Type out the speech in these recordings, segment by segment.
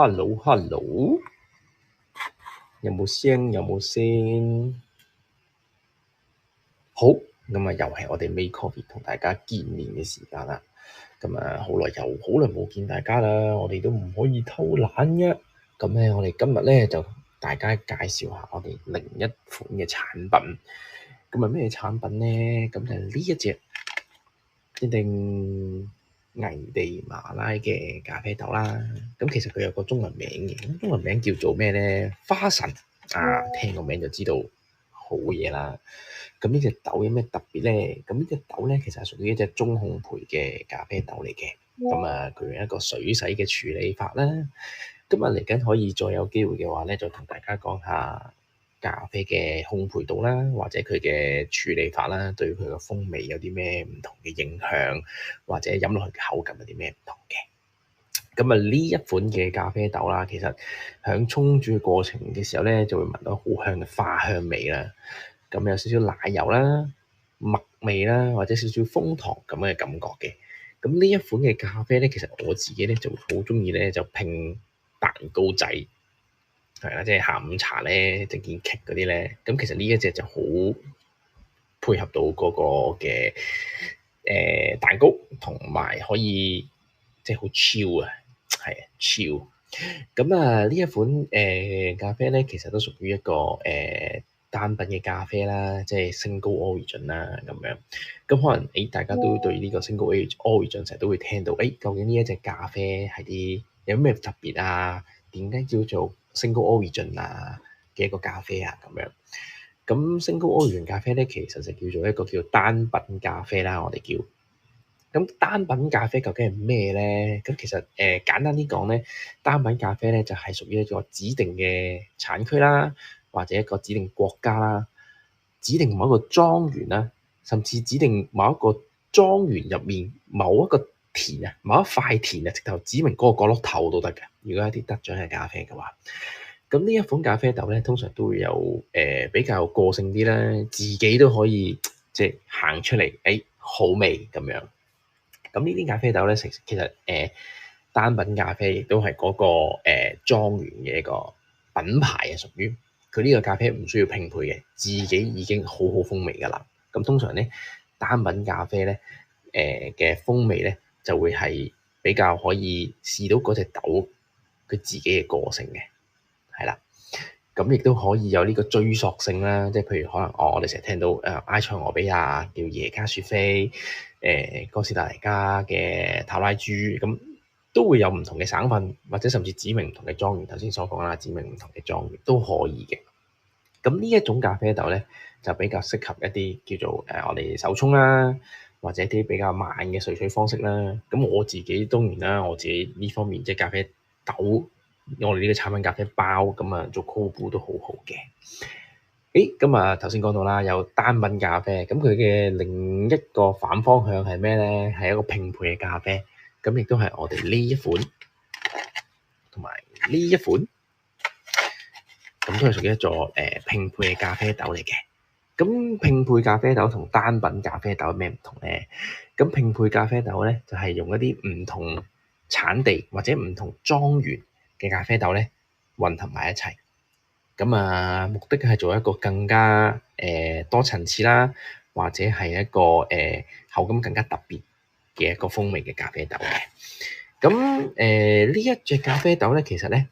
Hello，有冇聲？有冇聲？好，咁啊，又係我哋 May Coffee 同大家見面嘅時間啦。咁啊，好耐冇見大家啦，我哋都唔可以偷懶嘅。咁咧，我哋今日咧就同大家介紹下我哋另一款嘅產品。咁啊，咩產品咧？咁就係呢一隻一定危地馬拉嘅咖啡豆啦。咁其實佢有個中文名嘅，咁中文名叫做咩咧？花神啊，聽個名就知道好嘢啦。咁呢隻豆有咩特別咧？咁呢隻豆咧，其實係屬於一隻中烘焙嘅咖啡豆嚟嘅。咁啊，佢有一個水洗嘅處理法啦。今日嚟緊可以再有機會嘅話咧，就同大家講下咖啡嘅烘焙度啦，或者佢嘅處理法啦，對佢嘅風味有啲咩唔同嘅影響，或者飲落去嘅口感有啲咩唔同嘅。咁啊，呢一款嘅咖啡豆啦，其實喺沖煮嘅過程嘅時候咧，就會聞到好香嘅花香味啦。咁有少少奶油啦、麥味啦，或者少少楓糖咁嘅感覺嘅。咁呢一款嘅咖啡咧，其實我自己咧就好中意咧，就拼蛋糕仔，係啦，即係下午茶咧整件 cake 嗰啲咧。咁其實呢一隻就好配合到嗰個嘅蛋糕，同埋可以即係好 chill 啊，係 chill。咁啊，呢一款咖啡咧，其實都屬於一個單品嘅咖啡啦，即係 single origin 啦咁樣。咁可能大家都對呢個 single origin 成日都會聽到，究竟呢一隻咖啡係啲有咩特別啊？點解叫做 single origin 啊嘅一個咖啡啊咁樣？咁 single origin 咖啡咧，其實就叫做一個叫單品咖啡啦，我哋叫。咁單品咖啡究竟係咩咧？咁其實簡單啲講咧，單品咖啡咧就係屬於一個指定嘅產區啦，或者一個指定國家啦，指定某一個莊園啦，甚至指定某一個莊園入面某一個田啊，某一塊田啊，直頭指明嗰個角落頭都得嘅。如果一啲得獎嘅咖啡嘅話，咁呢一款咖啡豆咧，通常都會有比較個性啲啦，自己都可以即係行出嚟，好味咁樣。咁呢啲咖啡豆咧，其實單品咖啡亦都係嗰個莊園嘅一個品牌啊，屬於佢呢個咖啡唔需要拼配嘅，自己已經好好風味㗎啦。咁通常咧，單品咖啡咧嘅風味咧就會係比較可以試到嗰隻豆佢自己嘅個性嘅，係啦。咁亦都可以有呢個追溯性啦，即係譬如可能我哋成日聽到埃塞俄比亞叫耶加雪菲，哥斯達黎加嘅塔拉珠，咁都會有唔同嘅省份，或者甚至指明唔同嘅莊園。頭先所講啦，指明唔同嘅莊園都可以嘅。咁呢一種咖啡豆咧，就比較適合一啲叫做我哋手沖啦，或者啲比較慢嘅萃取方式啦。咁我自己當然啦，我自己呢方面即係咖啡豆。我哋呢個產品咖啡包咁啊，做 cold brew 都好好嘅。咁啊頭先講到啦，有單品咖啡，咁佢嘅另一個反方向係咩咧？係一個拼配嘅咖啡，咁亦都係我哋呢一款同埋呢一款，咁都係屬於一座拼配嘅咖啡豆嚟嘅。咁拼配咖啡豆同單品咖啡豆有咩唔同咧？咁拼配咖啡豆咧，就係用一啲唔同產地或者唔同莊園嘅咖啡豆咧混合埋一齊，咁啊目的係做一個更加多層次啦，或者係一個口感更加特別嘅一個風味嘅咖啡豆嘅。咁呢一隻咖啡豆咧，其實咧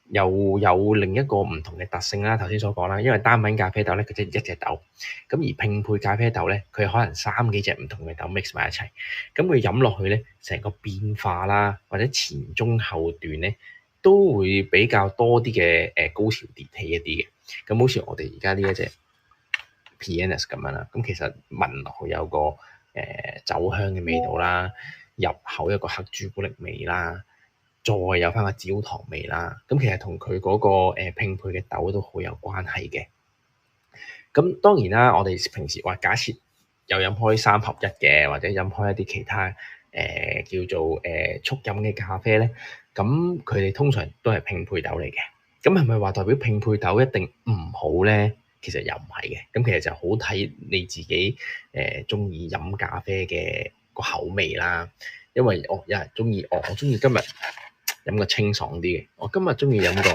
又有另一個唔同嘅特性啦。頭先所講啦，因為單品咖啡豆咧，佢即係一隻豆，咁而拼配咖啡豆咧，佢可能三幾隻唔同嘅豆 mix 埋一齊，咁佢飲落去咧，成個變化啦，或者前中後段咧，都會比較多啲嘅高潮迭起一啲嘅。咁好似我哋而家呢一隻 Pianus 咁樣啦，咁其實聞落去有個酒香嘅味道啦，入口有個黑朱古力味啦，再有翻個焦糖味啦，咁其實同佢嗰個拼配嘅豆都好有關係嘅。咁當然啦，我哋平時話假設有飲開三合一嘅，或者飲開一啲其他叫做速飲嘅咖啡咧，咁佢哋通常都係拼配豆嚟嘅。咁係咪話代表拼配豆一定唔好咧？其實又唔係嘅。咁其實就好睇你自己中意飲咖啡嘅個口味啦。因為有人中意我中意今日飲個清爽啲嘅。我今日鍾意飲個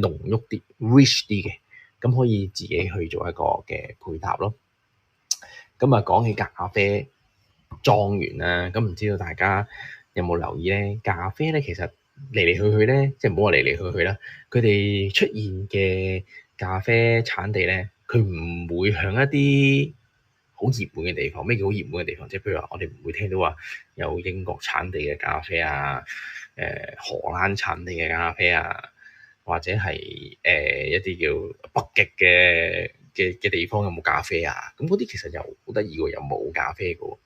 濃郁啲、rich 啲嘅，咁可以自己去做一個嘅配搭咯。咁啊，講起咖啡莊園啦，咁唔知道大家有冇留意咧？咖啡咧，其實嚟嚟去去咧，即係唔好話嚟嚟去去啦，佢哋出現嘅咖啡產地咧，佢唔會向一啲好熱門嘅地方。咩叫好熱門嘅地方？即係譬如話，我哋唔會聽到話有英國產地嘅咖啡啊，荷蘭產地嘅咖啡啊，或者係一啲叫北極嘅地方有冇咖啡啊？咁嗰啲其實又好得意喎，又冇咖啡嘅喎。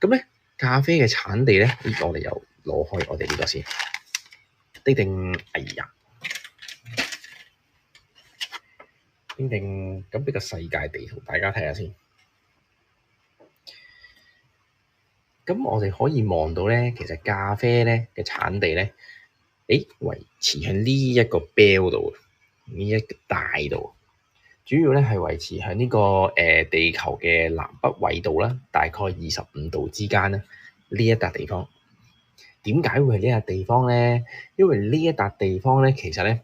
咁咧，咖啡嘅產地咧，我哋又攞開我哋呢個先。叮叮，哎呀，叮叮，咁俾個世界地圖大家睇下先。咁我哋可以望到咧，其實咖啡咧嘅產地咧，維持喺呢一個 belt 度，呢一個帶度，主要咧係維持喺呢個地球嘅南北緯度啦，大概25度之間咧，呢一笪地方。點解會係呢笪地方咧？因為呢一笪地方咧，其實咧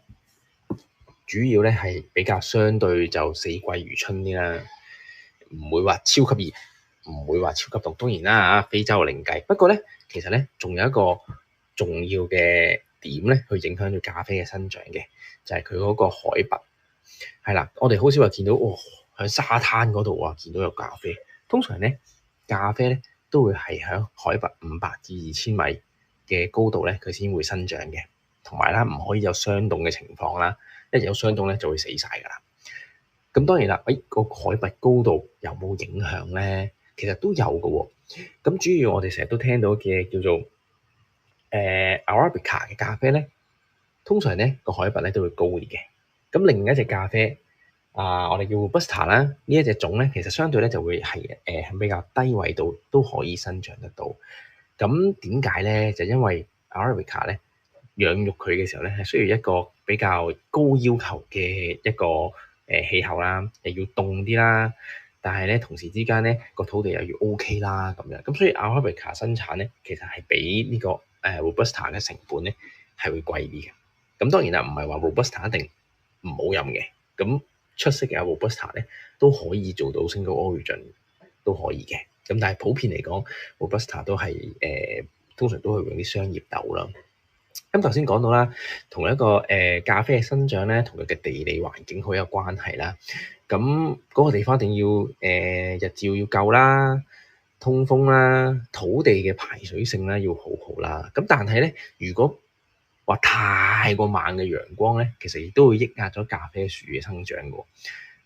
主要咧係比較相對就四季如春啲啦，唔會話超級熱，唔會話超級凍。當然啦嚇，非洲另計。不過咧，其實咧仲有一個重要嘅點咧，去影響到咖啡嘅生長嘅，就係佢嗰個海拔。係啦，我哋好少話見到喺沙灘嗰度見到有咖啡。通常咧，咖啡咧都會係喺海拔500至2000米嘅高度咧，佢先會生長嘅。同埋啦，唔可以有霜凍嘅情況啦，一有霜凍咧就會死晒㗎啦。咁當然啦，個海拔高度有冇影響咧？其實都有嘅喎。咁主要我哋成日都聽到嘅叫做Arabica 嘅咖啡咧，通常咧個海拔咧都會高啲嘅。咁另一隻咖啡我哋叫 Robusta 啦，呢一隻種咧，其實相對咧就會係喺比較低緯度都可以生長得到。咁點解咧？就因為 Arabica 咧養育佢嘅時候咧，係需要一個比較高要求嘅一個氣候啦，又要凍啲啦。但係咧同時之間咧個土地又要 OK 啦咁樣。咁所以 Arabica 生產咧其實係比呢個Robusta 嘅成本咧係會貴啲嘅。咁當然啦，唔係話 Robusta 一定唔好飲嘅。咁出色嘅 Robusta 咧都可以做到 Single Origin 都可以嘅。咁但係普遍嚟講 Robusta 都係通常都係用啲商業豆啦。咁頭先講到啦，同一個咖啡嘅生長咧，同佢嘅地理環境好有關係啦。咁嗰個地方一定要日照要夠啦，通風啦，土地嘅排水性咧要好好啦。咁但係咧，如果話太過猛嘅陽光咧，其實亦都會抑壓咗咖啡樹嘅生長嘅。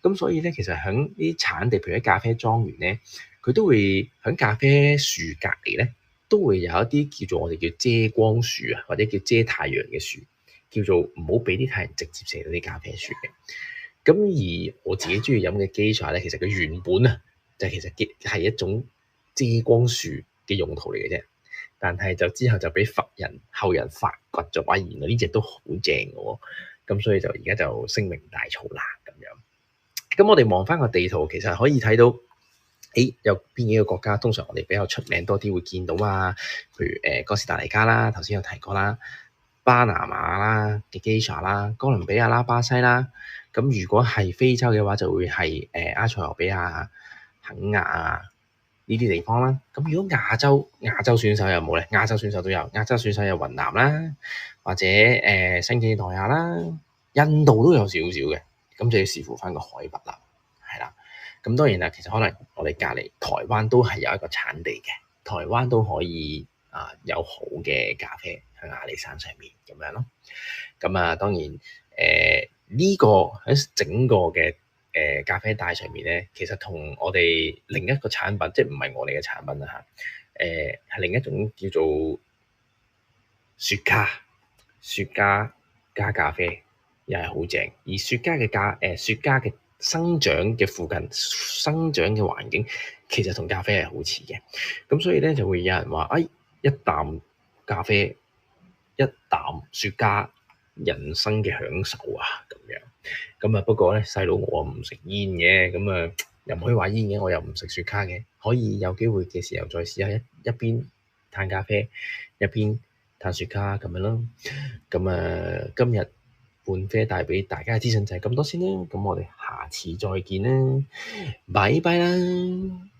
咁所以咧，其實喺啲產地，譬如喺咖啡莊園咧，佢都會喺咖啡樹隔離咧，都會有一啲叫做我哋叫遮光樹啊，或者叫遮太陽嘅樹，叫做唔好俾啲太陽直接射到啲咖啡樹嘅。咁而我自己中意飲嘅基茶咧，其實佢原本就其實係一種遮光樹嘅用途嚟嘅啫。但係就之後就俾後人發掘咗，哇！原來呢隻都好正嘅喎。咁所以就而家就聲名大噪啦咁樣。咁我哋望翻個地圖，其實可以睇到，有邊幾個國家通常我哋比較出名多啲會見到啊？譬如哥斯達黎加啦，頭先有提過啦，巴拿馬啦嘅基沙啦，哥倫比亞啦，巴西啦。咁如果係非洲嘅話，就會係埃塞俄比亞、肯亞啊呢啲地方啦。咁如果亞洲選手有冇咧？亞洲選手都有，亞洲選手有雲南啦，或者新幾內亞啦，印度都有少少嘅。咁就要視乎翻個海拔啦，係啦。咁當然啦，其實可能我哋隔離台灣都係有一個產地嘅，台灣都可以有好嘅咖啡喺亞利山上面咁樣咯。咁當然呢個喺整個嘅咖啡帶上面咧，其實同我哋另一個產品，即係唔係我哋嘅產品啦嚇，係另一種叫做雪茄加咖啡，又係好正。而雪茄嘅生長嘅附近生長嘅環境，其實同咖啡係好似嘅。咁所以咧就會有人話，一啖咖啡，一啖雪茄，人生嘅享受啊咁樣。不過咧細佬我唔食煙嘅，又唔可以話煙嘅，我又唔食雪茄嘅。可以有機會嘅時候再試下一邊嘆咖啡，一邊碳雪卡咁樣咯。咁今日半啡帶俾大家嘅資訊就係咁多先啦。咁我哋下次再見啦，拜拜啦。